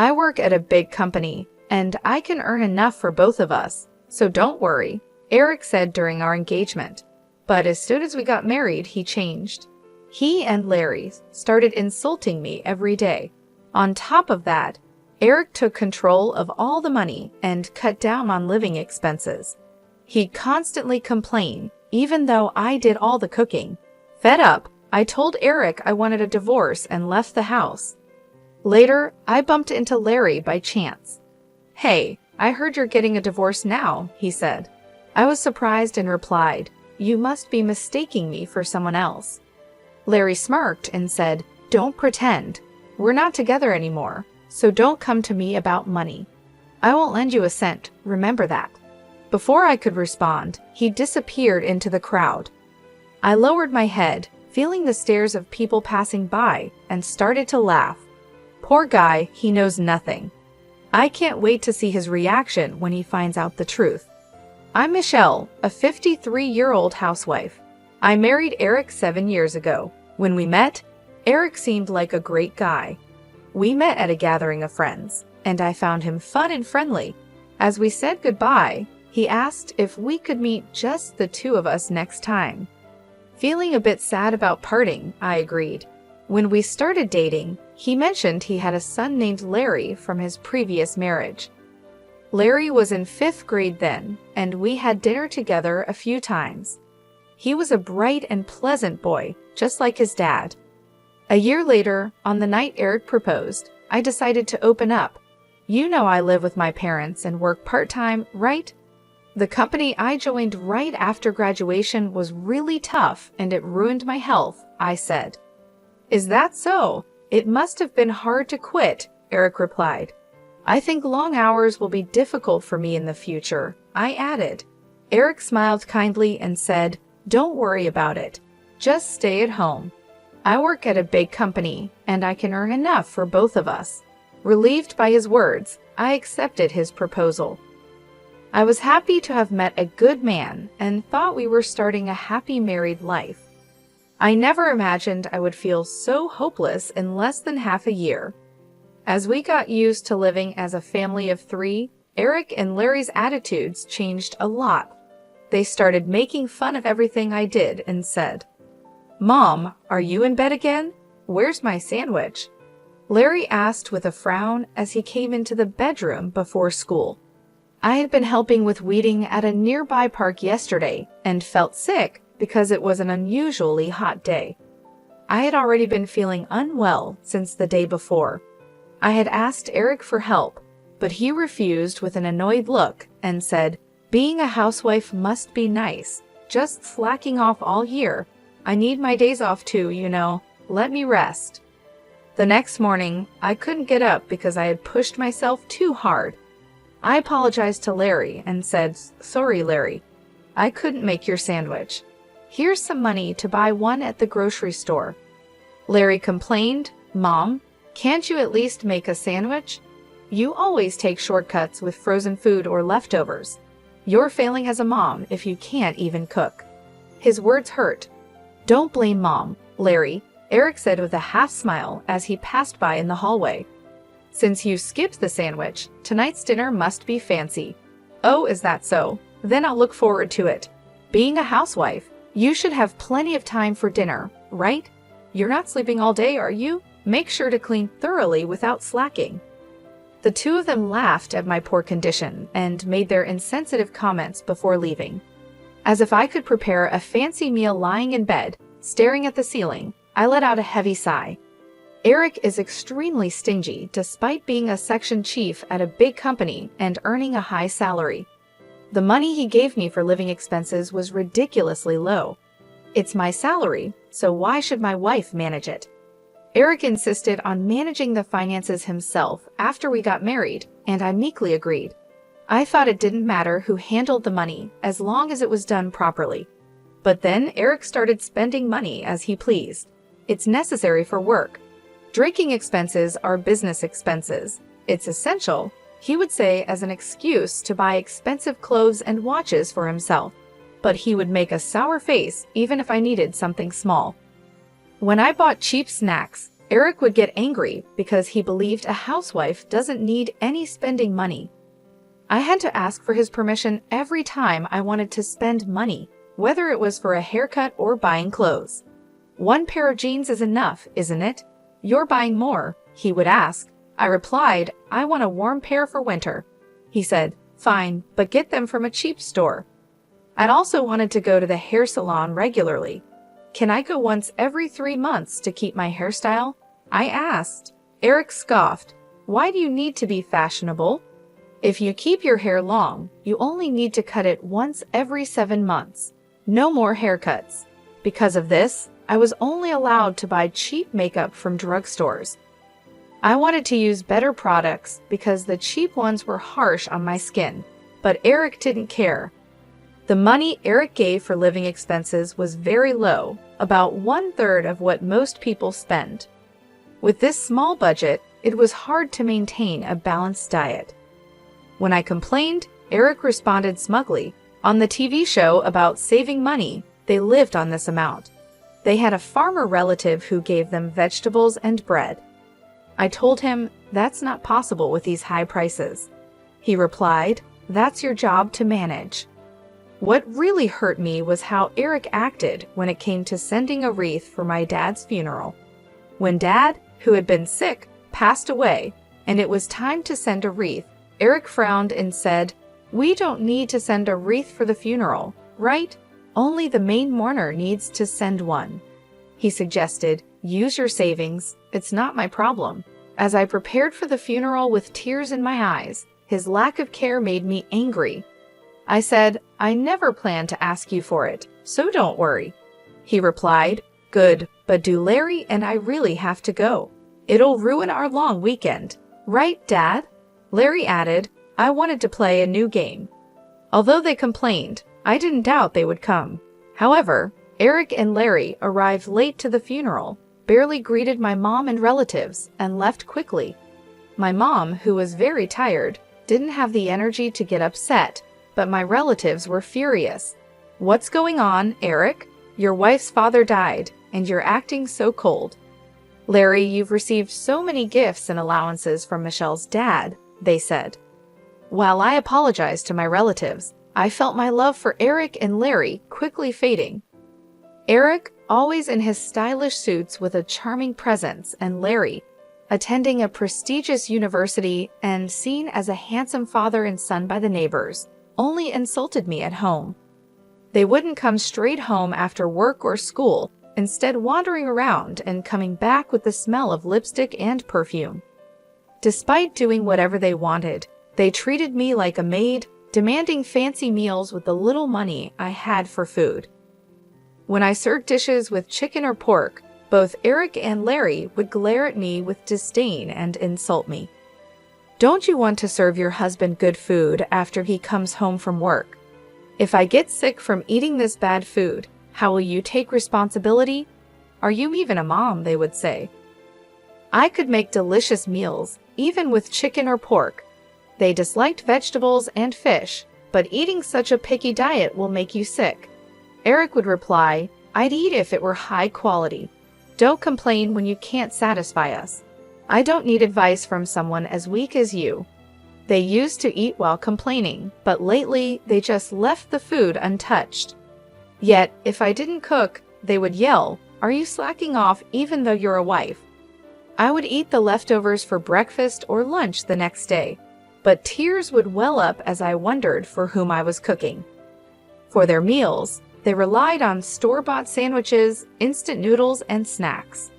I work at a big company, and I can earn enough for both of us, so don't worry, Eric said during our engagement. But as soon as we got married, he changed. He and Larry started insulting me every day. On top of that, Eric took control of all the money and cut down on living expenses. He'd constantly complain, even though I did all the cooking. Fed up, I told Eric I wanted a divorce and left the house. Later, I bumped into Larry by chance. "Hey, I heard you're getting a divorce now," he said. I was surprised and replied, "You must be mistaking me for someone else." Larry smirked and said, "Don't pretend. We're not together anymore, so don't come to me about money. I won't lend you a cent, remember that." Before I could respond, he disappeared into the crowd. I lowered my head, feeling the stares of people passing by, and started to laugh. Poor guy, he knows nothing. I can't wait to see his reaction when he finds out the truth. I'm Michelle, a 53-year-old housewife. I married Eric 7 years ago. When we met, Eric seemed like a great guy. We met at a gathering of friends, and I found him fun and friendly. As we said goodbye, he asked if we could meet just the two of us next time. Feeling a bit sad about parting, I agreed. When we started dating, he mentioned he had a son named Larry from his previous marriage. Larry was in 5th grade then, and we had dinner together a few times. He was a bright and pleasant boy, just like his dad. A year later, on the night Eric proposed, I decided to open up. You know I live with my parents and work part-time, right? The company I joined right after graduation was really tough and it ruined my health, I said. Is that so? It must have been hard to quit, Eric replied. I think long hours will be difficult for me in the future, I added. Eric smiled kindly and said, "Don't worry about it. Just stay at home. I work at a big company, and I can earn enough for both of us." Relieved by his words, I accepted his proposal. I was happy to have met a good man and thought we were starting a happy married life. I never imagined I would feel so hopeless in less than half a year. As we got used to living as a family of 3, Eric and Larry's attitudes changed a lot. They started making fun of everything I did and said, "Mom, are you in bed again? Where's my sandwich?" Larry asked with a frown as he came into the bedroom before school. I had been helping with weeding at a nearby park yesterday and felt sick because it was an unusually hot day. I had already been feeling unwell since the day before. I had asked Eric for help, but he refused with an annoyed look and said, "Being a housewife must be nice, just slacking off all year. I need my days off too, you know. Let me rest." The next morning, I couldn't get up because I had pushed myself too hard. I apologized to Larry and said, "Sorry, Larry. I couldn't make your sandwich. Here's some money to buy one at the grocery store." Larry complained, "Mom, can't you at least make a sandwich? You always take shortcuts with frozen food or leftovers. You're failing as a mom if you can't even cook." His words hurt. "Don't blame Mom, Larry," Eric said with a half smile as he passed by in the hallway. "Since you skipped the sandwich, tonight's dinner must be fancy." "Oh, is that so? Then I'll look forward to it. Being a housewife, you should have plenty of time for dinner, right? You're not sleeping all day, are you? Make sure to clean thoroughly without slacking." The two of them laughed at my poor condition and made their insensitive comments before leaving. As if I could prepare a fancy meal lying in bed, staring at the ceiling, I let out a heavy sigh. Eric is extremely stingy despite being a section chief at a big company and earning a high salary. The money he gave me for living expenses was ridiculously low. It's my salary, so why should my wife manage it? Eric insisted on managing the finances himself after we got married, and I meekly agreed. I thought it didn't matter who handled the money as long as it was done properly. But then Eric started spending money as he pleased. It's necessary for work. Drinking expenses are business expenses. It's essential, he would say as an excuse to buy expensive clothes and watches for himself. But he would make a sour face even if I needed something small. When I bought cheap snacks, Eric would get angry because he believed a housewife doesn't need any spending money. I had to ask for his permission every time I wanted to spend money, whether it was for a haircut or buying clothes. "One pair of jeans is enough, isn't it? You're buying more," he would ask. I replied, "I want a warm pair for winter." He said, "Fine, but get them from a cheap store." I'd also wanted to go to the hair salon regularly. "Can I go once every 3 months to keep my hairstyle?" I asked. Eric scoffed. "Why do you need to be fashionable? If you keep your hair long, you only need to cut it once every 7 months. No more haircuts." Because of this, I was only allowed to buy cheap makeup from drugstores. I wanted to use better products because the cheap ones were harsh on my skin, but Eric didn't care. The money Eric gave for living expenses was very low, about 1/3 of what most people spend. With this small budget, it was hard to maintain a balanced diet. When I complained, Eric responded smugly. On the TV show about saving money, they lived on this amount. They had a farmer relative who gave them vegetables and bread. I told him, "That's not possible with these high prices." He replied, "That's your job to manage." What really hurt me was how Eric acted when it came to sending a wreath for my dad's funeral. When Dad, who had been sick, passed away, and it was time to send a wreath, Eric frowned and said, "We don't need to send a wreath for the funeral, right? Only the main mourner needs to send one." He suggested, "Use your savings, it's not my problem." As I prepared for the funeral with tears in my eyes, his lack of care made me angry. I said, "I never planned to ask you for it, so don't worry." He replied, "Good, but do Larry and I really have to go? It'll ruin our long weekend. Right, Dad?" Larry added, "I wanted to play a new game." Although they complained, I didn't doubt they would come. However, Eric and Larry arrived late to the funeral, barely greeted my mom and relatives, and left quickly. My mom, who was very tired, didn't have the energy to get upset, but my relatives were furious. "What's going on, Eric? Your wife's father died, and you're acting so cold." "Larry, you've received so many gifts and allowances from Michelle's dad," they said. While I apologized to my relatives, I felt my love for Eric and Larry quickly fading. Eric, always in his stylish suits with a charming presence, and Larry, attending a prestigious university and seen as a handsome father and son by the neighbors, only insulted me at home. They wouldn't come straight home after work or school, instead wandering around and coming back with the smell of lipstick and perfume. Despite doing whatever they wanted, they treated me like a maid, demanding fancy meals with the little money I had for food. When I served dishes with chicken or pork, both Eric and Larry would glare at me with disdain and insult me. "Don't you want to serve your husband good food after he comes home from work? If I get sick from eating this bad food, how will you take responsibility? Are you even a mom?" they would say. I could make delicious meals, even with chicken or pork. They disliked vegetables and fish, but eating such a picky diet will make you sick. Eric would reply, "I'd eat if it were high quality. Don't complain when you can't satisfy us. I don't need advice from someone as weak as you." They used to eat while complaining, but lately they just left the food untouched. Yet, if I didn't cook, they would yell, "Are you slacking off even though you're a wife?" I would eat the leftovers for breakfast or lunch the next day, but tears would well up as I wondered for whom I was cooking. For their meals, they relied on store-bought sandwiches, instant noodles, and snacks.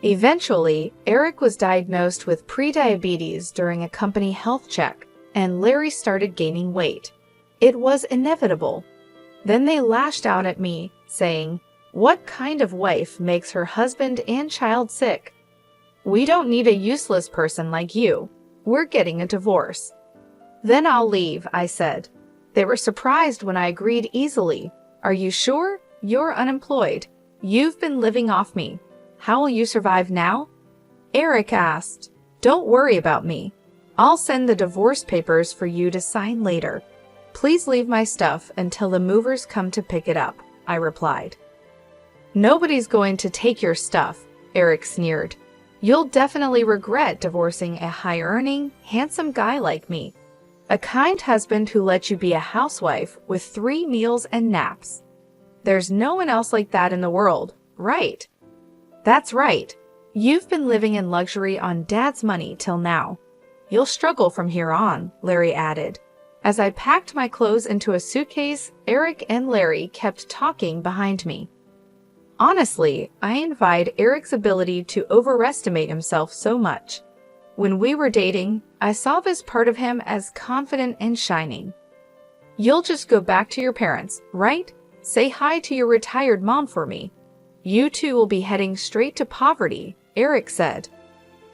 Eventually, Eric was diagnosed with prediabetes during a company health check, and Larry started gaining weight. It was inevitable. Then they lashed out at me, saying, "What kind of wife makes her husband and child sick? We don't need a useless person like you. We're getting a divorce." "Then I'll leave," I said. They were surprised when I agreed easily. "Are you sure? You're unemployed. You've been living off me. How will you survive now?" Eric asked. "Don't worry about me. I'll send the divorce papers for you to sign later. Please leave my stuff until the movers come to pick it up," I replied. "Nobody's going to take your stuff," Eric sneered. You'll definitely regret divorcing a high-earning, handsome guy like me. A kind husband who lets you be a housewife with 3 meals and naps. There's no one else like that in the world, right? That's right. You've been living in luxury on Dad's money till now. You'll struggle from here on, Larry added. As I packed my clothes into a suitcase, Eric and Larry kept talking behind me. Honestly, I envied Eric's ability to overestimate himself so much. When we were dating, I saw this part of him as confident and shining. You'll just go back to your parents, right? Say hi to your retired mom for me. You two will be heading straight to poverty, Eric said.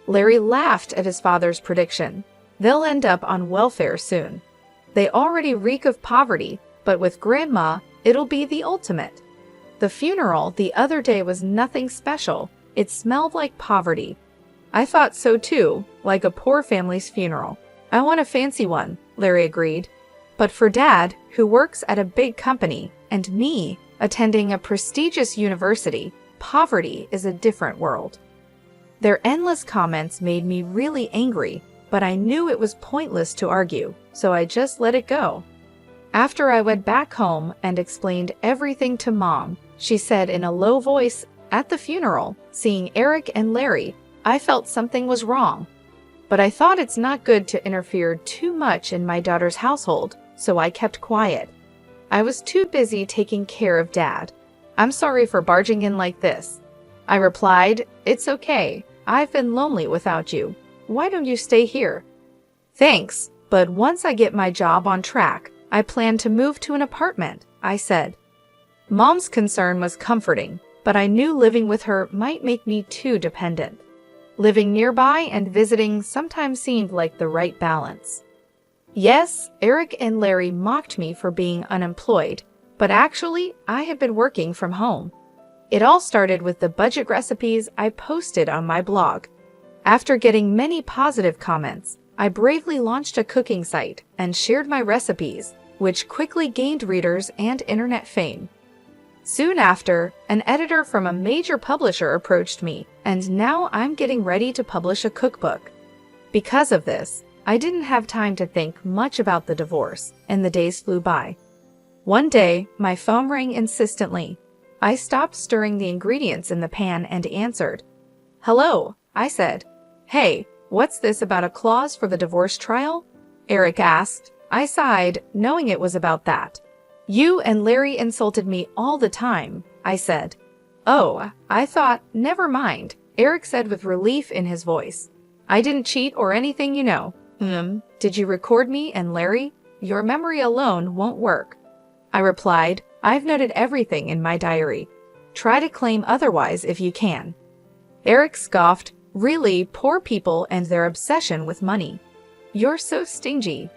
Larry laughed at his father's prediction. They'll end up on welfare soon. They already reek of poverty, but with Grandma, it'll be the ultimate. The funeral the other day was nothing special. It smelled like poverty. I thought so too, like a poor family's funeral. I want a fancy one, Larry agreed. But for Dad, who works at a big company, and me, attending a prestigious university, poverty is a different world. Their endless comments made me really angry, but I knew it was pointless to argue, so I just let it go. After I went back home and explained everything to Mom, she said in a low voice, at the funeral, seeing Eric and Larry, I felt something was wrong. But I thought it's not good to interfere too much in my daughter's household, so I kept quiet. I was too busy taking care of Dad. I'm sorry for barging in like this. I replied, it's okay. I've been lonely without you. Why don't you stay here? Thanks, but once I get my job on track, I plan to move to an apartment, I said. Mom's concern was comforting, but I knew living with her might make me too dependent. Living nearby and visiting sometimes seemed like the right balance. Yes, Eric and Larry mocked me for being unemployed, but actually, I had been working from home. It all started with the budget recipes I posted on my blog. After getting many positive comments, I bravely launched a cooking site and shared my recipes, which quickly gained readers and internet fame. Soon after, an editor from a major publisher approached me, and now I'm getting ready to publish a cookbook. Because of this, I didn't have time to think much about the divorce, and the days flew by. One day, my phone rang insistently. I stopped stirring the ingredients in the pan and answered. Hello, I said. Hey, what's this about a clause for the divorce trial? Eric asked. I sighed, knowing it was about that. You and Larry insulted me all the time, I said. Oh, I thought, never mind, Eric said with relief in his voice. I didn't cheat or anything, you know. Did you record me and Larry? Your memory alone won't work. I replied, I've noted everything in my diary. Try to claim otherwise if you can. Eric scoffed, really, poor people and their obsession with money. You're so stingy.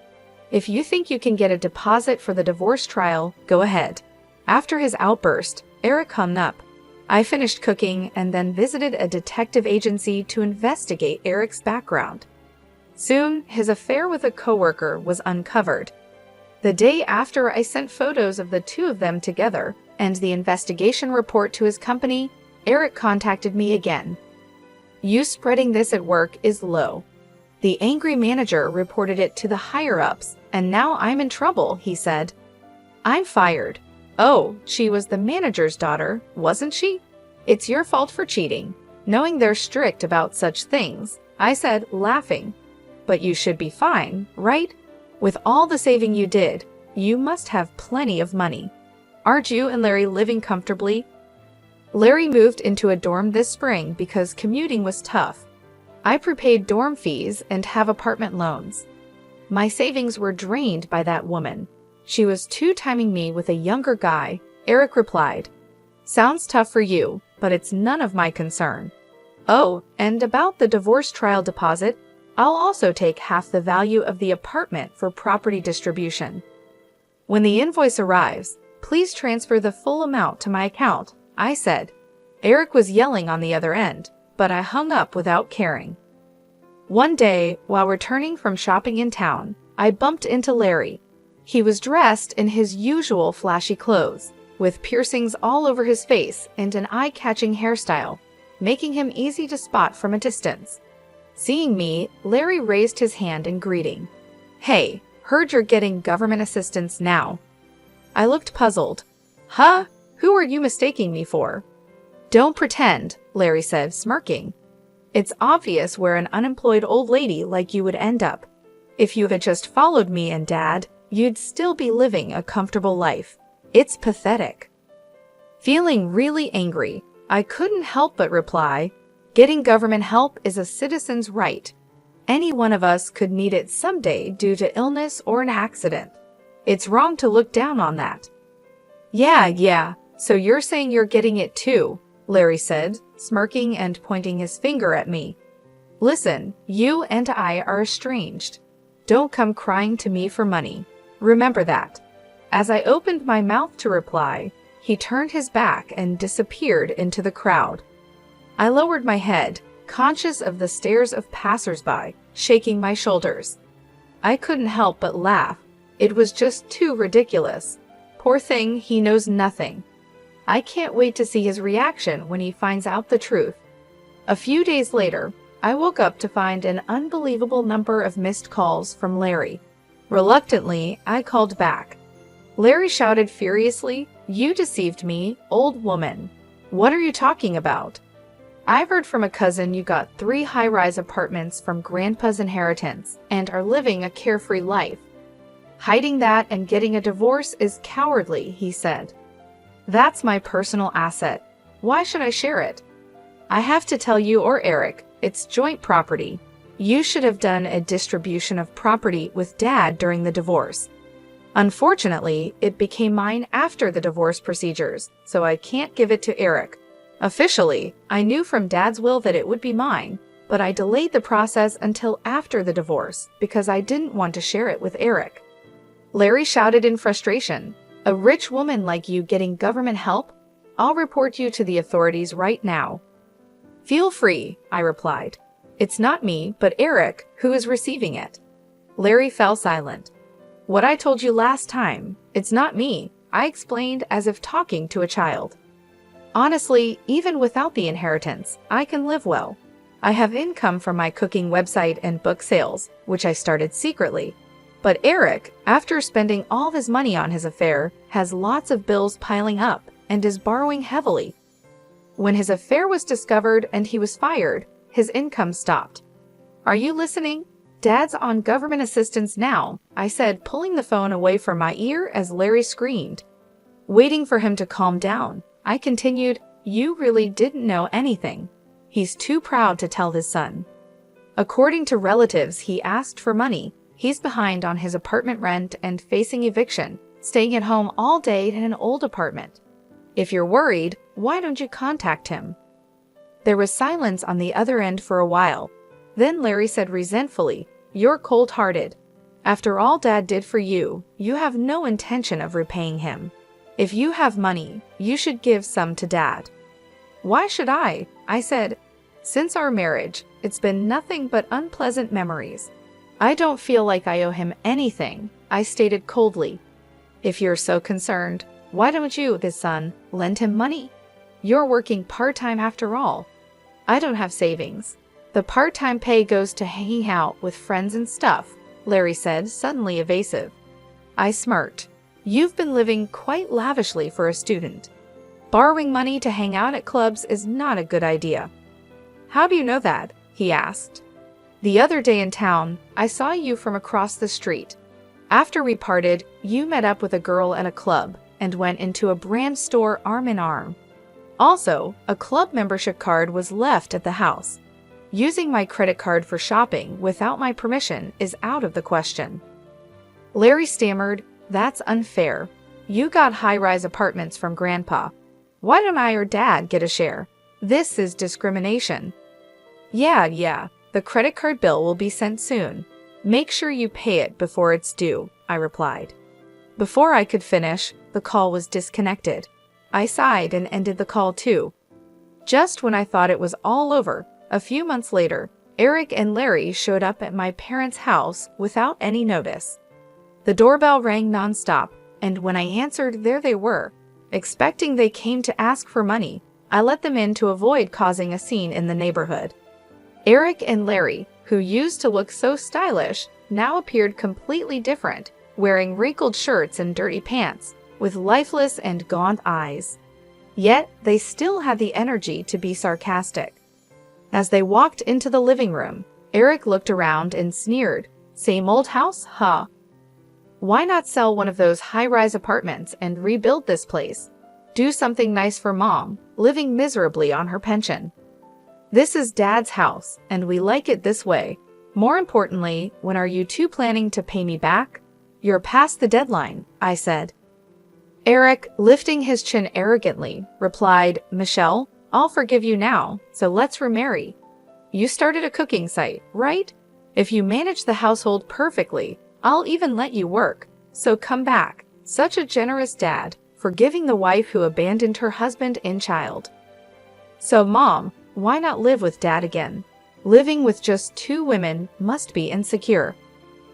If you think you can get a deposit for the divorce trial, go ahead. After his outburst, Eric hung up. I finished cooking and then visited a detective agency to investigate Eric's background. Soon, his affair with a coworker was uncovered. The day after I sent photos of the two of them together and the investigation report to his company, Eric contacted me again. You spreading this at work is low. The angry manager reported it to the higher-ups, and now I'm in trouble, he said. I'm fired. Oh, she was the manager's daughter, wasn't she? It's your fault for cheating. Knowing they're strict about such things, I said, laughing. But you should be fine, right? With all the saving you did, you must have plenty of money. Aren't you and Larry living comfortably? Larry moved into a dorm this spring because commuting was tough. I prepaid dorm fees and have apartment loans. My savings were drained by that woman. She was two-timing me with a younger guy, Eric replied. Sounds tough for you, but it's none of my concern. Oh, and about the divorce trial deposit, I'll also take half the value of the apartment for property distribution. When the invoice arrives, please transfer the full amount to my account, I said. Eric was yelling on the other end, but I hung up without caring. One day, while returning from shopping in town, I bumped into Larry. He was dressed in his usual flashy clothes, with piercings all over his face and an eye-catching hairstyle. making him easy to spot from a distance. Seeing me, Larry raised his hand in greeting. "Hey, heard you're getting government assistance now." I looked puzzled. "Huh? Who are you mistaking me for?" "Don't pretend," Larry said, smirking. "It's obvious where an unemployed old lady like you would end up. If you had just followed me and Dad, you'd still be living a comfortable life. It's pathetic." Feeling really angry, I couldn't help but reply, "Getting government help is a citizen's right. Any one of us could need it someday due to illness or an accident. It's wrong to look down on that." Yeah, so you're saying you're getting it too," Larry said, smirking and pointing his finger at me. "Listen, you and I are estranged. Don't come crying to me for money. Remember that." As I opened my mouth to reply, he turned his back and disappeared into the crowd. I lowered my head, conscious of the stares of passers-by, shaking my shoulders. I couldn't help but laugh. It was just too ridiculous. Poor thing, he knows nothing. I can't wait to see his reaction when he finds out the truth. A few days later, I woke up to find an unbelievable number of missed calls from Larry. Reluctantly, I called back. Larry shouted furiously, "You deceived me, old woman. What are you talking about? I've heard from a cousin you got 3 high-rise apartments from Grandpa's inheritance and are living a carefree life. Hiding that and getting a divorce is cowardly," he said. "That's my personal asset. Why should I share it? I have to tell you or Eric, it's joint property. You should have done a distribution of property with Dad during the divorce. Unfortunately, it became mine after the divorce procedures, so I can't give it to Eric. Officially, I knew from Dad's will that it would be mine, but I delayed the process until after the divorce because I didn't want to share it with Eric." Larry shouted in frustration, "A rich woman like you getting government help? I'll report you to the authorities right now." "Feel free," I replied. "It's not me, but Eric, who is receiving it." Larry fell silent. "What I told you last time, it's not me," I explained as if talking to a child. "Honestly, even without the inheritance, I can live well. I have income from my cooking website and book sales, which I started secretly. But Eric, after spending all of his money on his affair, has lots of bills piling up and is borrowing heavily. When his affair was discovered and he was fired, his income stopped. Are you listening? Dad's on government assistance now," I said, pulling the phone away from my ear as Larry screamed. Waiting for him to calm down, I continued, "You really didn't know anything. He's too proud to tell his son. According to relatives, he asked for money. He's behind on his apartment rent and facing eviction, staying at home all day in an old apartment. If you're worried, why don't you contact him?" There was silence on the other end for a while. Then Larry said resentfully, "You're cold-hearted. After all Dad did for you, you have no intention of repaying him. If you have money, you should give some to Dad." "Why should I?" I said. "Since our marriage, it's been nothing but unpleasant memories. I don't feel like I owe him anything," I stated coldly. "If you're so concerned, why don't you, his son, lend him money? You're working part-time after all." "I don't have savings. The part-time pay goes to hanging out with friends and stuff," Larry said, suddenly evasive. I smirked. "You've been living quite lavishly for a student. Borrowing money to hang out at clubs is not a good idea." "How do you know that?" he asked. "The other day in town, I saw you from across the street. After we parted, you met up with a girl at a club and went into a brand store arm in arm. Also, a club membership card was left at the house. Using my credit card for shopping without my permission is out of the question." Larry stammered, "That's unfair. You got high-rise apartments from Grandpa. Why don't I or Dad get a share? This is discrimination." Yeah, the credit card bill will be sent soon. Make sure you pay it before it's due," I replied. Before I could finish, the call was disconnected. I sighed and ended the call too. Just when I thought it was all over, a few months later, Eric and Larry showed up at my parents' house without any notice. The doorbell rang nonstop, and when I answered, there they were. Expecting they came to ask for money, I let them in to avoid causing a scene in the neighborhood. Eric and Larry, who used to look so stylish, now appeared completely different, wearing wrinkled shirts and dirty pants, with lifeless and gaunt eyes. Yet, they still had the energy to be sarcastic. As they walked into the living room, Eric looked around and sneered, "Same old house, huh? Why not sell one of those high-rise apartments and rebuild this place? Do something nice for Mom, living miserably on her pension. This is Dad's house, and we like it this way. More importantly, when are you two planning to pay me back? You're past the deadline," I said. Eric, lifting his chin arrogantly, replied, "Michelle, I'll forgive you now, so let's remarry. You started a cooking site, right? If you manage the household perfectly, I'll even let you work. So come back." Such a generous dad, forgiving the wife who abandoned her husband and child. So Mom, why not live with Dad again? Living with just two women must be insecure.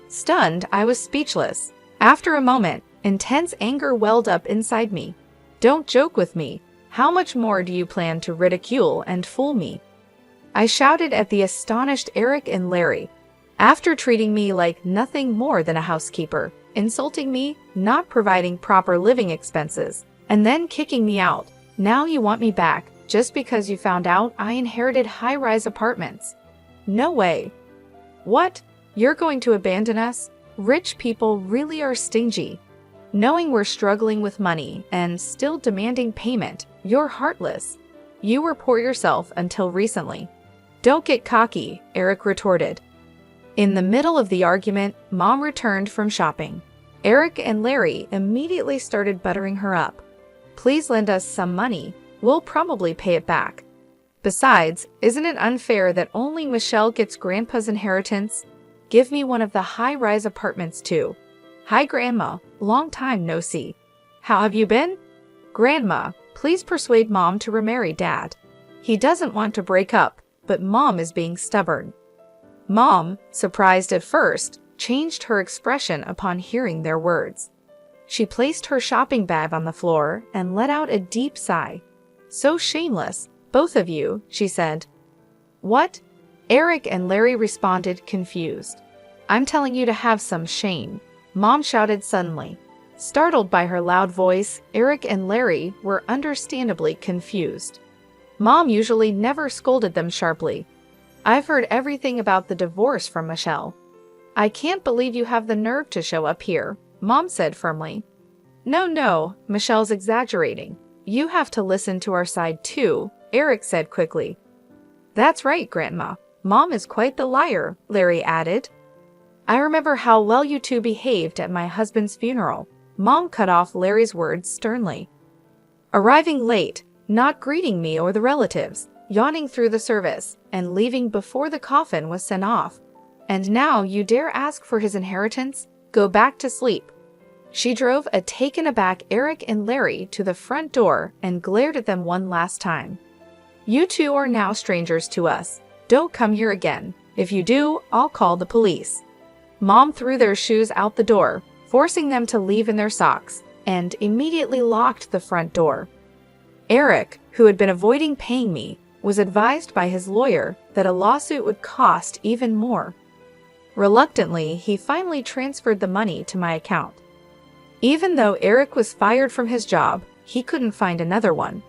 Stunned, I was speechless. After a moment, intense anger welled up inside me. "Don't joke with me. How much more do you plan to ridicule and fool me?" I shouted at the astonished Eric and Larry. After treating me like nothing more than a housekeeper, insulting me, not providing proper living expenses, and then kicking me out, now you want me back just because you found out I inherited high-rise apartments? No way. What? You're going to abandon us? Rich people really are stingy. Knowing we're struggling with money and still demanding payment, you're heartless. You were poor yourself until recently. "Don't get cocky," Eric retorted. In the middle of the argument, Mom returned from shopping. Eric and Larry immediately started buttering her up. "Please lend us some money. We'll probably pay it back. Besides, isn't it unfair that only Michelle gets Grandpa's inheritance? Give me one of the high-rise apartments too." "Hi, Grandma. Long time no see. How have you been?" "Grandma, please persuade Mom to remarry Dad. He doesn't want to break up, but Mom is being stubborn." Mom, surprised at first, changed her expression upon hearing their words. She placed her shopping bag on the floor and let out a deep sigh. "So shameless, both of you," she said. "What?" Eric and Larry responded, confused. "I'm telling you to have some shame," Mom shouted suddenly. Startled by her loud voice, Eric and Larry were understandably confused. Mom usually never scolded them sharply. "I've heard everything about the divorce from Michelle." "I can't believe you have the nerve to show up here," Mom said firmly. No, Michelle's exaggerating. You have to listen to our side too," Eric said quickly. "That's right, Grandma. Mom is quite the liar," Larry added. "I remember how well you two behaved at my husband's funeral." Mom cut off Larry's words sternly. "Arriving late, not greeting me or the relatives, yawning through the service, and leaving before the coffin was sent off. And now you dare ask for his inheritance? Go back to sleep." She drove a taken-aback Eric and Larry to the front door and glared at them one last time. "You two are now strangers to us. Don't come here again. If you do, I'll call the police." Mom threw their shoes out the door, forcing them to leave in their socks, and immediately locked the front door. Eric, who had been avoiding paying me, was advised by his lawyer that a lawsuit would cost even more. Reluctantly, he finally transferred the money to my account. Even though Eric was fired from his job, he couldn't find another one.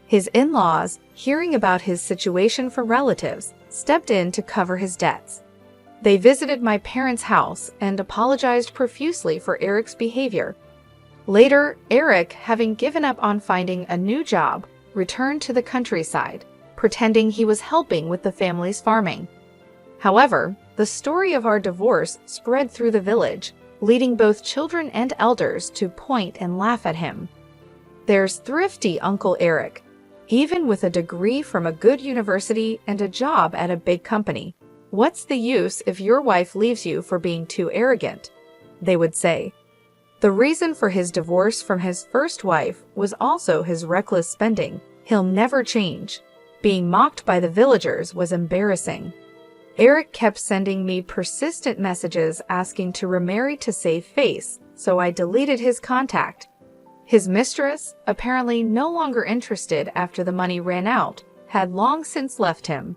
His in-laws, hearing about his situation from relatives, stepped in to cover his debts. They visited my parents' house and apologized profusely for Eric's behavior. Later, Eric, having given up on finding a new job, returned to the countryside, pretending he was helping with the family's farming. However, the story of our divorce spread through the village, leading both children and elders to point and laugh at him. There's thrifty Uncle Eric, even with a degree from a good university and a job at a big company. "What's the use if your wife leaves you for being too arrogant?" they would say. The reason for his divorce from his first wife was also his reckless spending. "He'll never change." Being mocked by the villagers was embarrassing. Eric kept sending me persistent messages asking to remarry to save face, so I deleted his contact. His mistress, apparently no longer interested after the money ran out, had long since left him.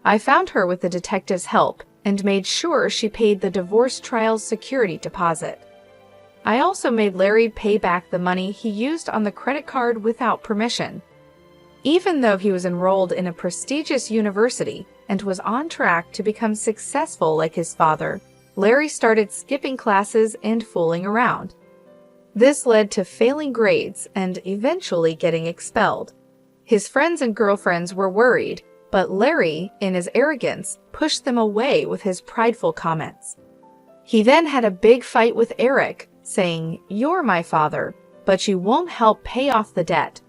I found her with the detective's help and made sure she paid the divorce trial's security deposit. I also made Larry pay back the money he used on the credit card without permission. Even though he was enrolled in a prestigious university and was on track to become successful like his father, Larry started skipping classes and fooling around. This led to failing grades and eventually getting expelled. His friends and girlfriends were worried, but Larry, in his arrogance, pushed them away with his prideful comments. He then had a big fight with Eric, saying, "You're my father, but you won't help pay off the debt."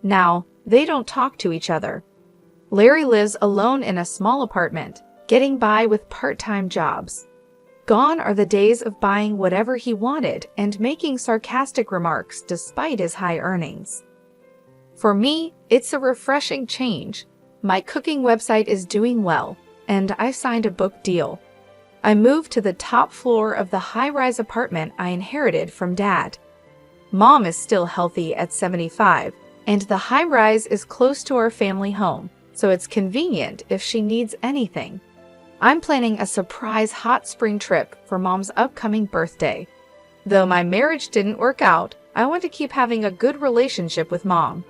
Now, they don't talk to each other. Larry lives alone in a small apartment, getting by with part-time jobs. Gone are the days of buying whatever he wanted and making sarcastic remarks despite his high earnings. For me, it's a refreshing change. My cooking website is doing well, and I signed a book deal. I moved to the top floor of the high-rise apartment I inherited from Dad. Mom is still healthy at 75, and the high-rise is close to our family home, so it's convenient if she needs anything. I'm planning a surprise hot spring trip for Mom's upcoming birthday. Though my marriage didn't work out, I want to keep having a good relationship with Mom.